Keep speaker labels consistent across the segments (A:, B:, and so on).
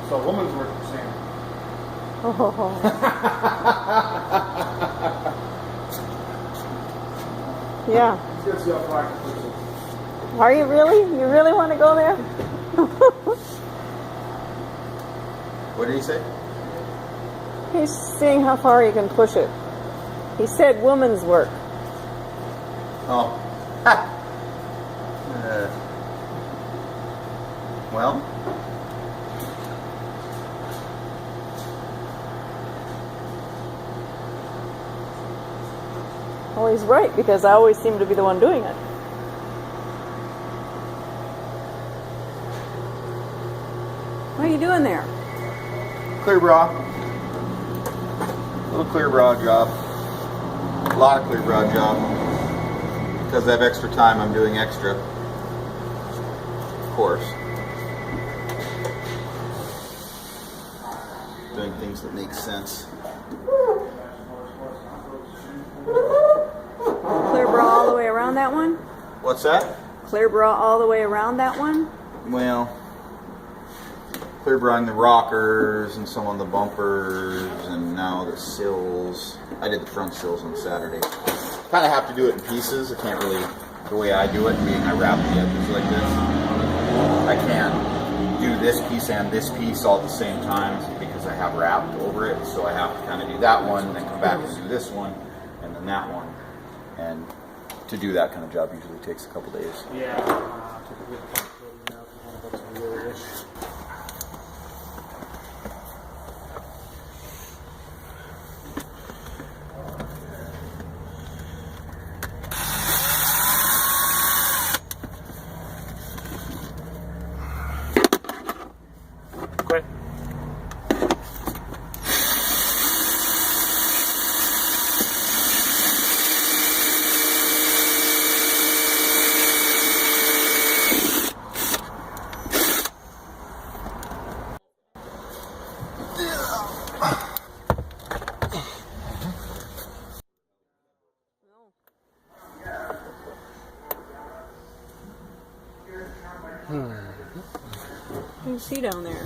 A: So a woman's worth the same.
B: Oh. Yeah.
A: Let's go see how far I can push it.
B: Are you really? You really want to go there?
C: What did he say?
B: He's seeing how far he can push it. He said woman's work.
C: Oh. Well.
B: Well, he's right, because I always seem to be the one doing it. What are you doing there?
C: Clear bra. Little clear bra job. A lot of clear bra job. Because I have extra time, I'm doing extra. Of course. Doing things that make sense.
B: Clear bra all the way around that one?
C: What's that?
B: Clear bra all the way around that one?
C: Well, clear braing the rockers and some on the bumpers and now the sills. I did the front sills on Saturday. Kind of have to do it in pieces. I can't really, the way I do it, being I wrap the edges like this. I can't do this piece and this piece all at the same time because I have wrapped over it. So I have to kind of do that one, then come back and do this one, and then that one. And to do that kind of job usually takes a couple days.
A: Yeah. Typically one of us really-ish. Quit.
B: What do you see down there?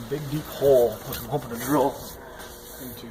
A: Big deep hole. I'm hoping to drill into.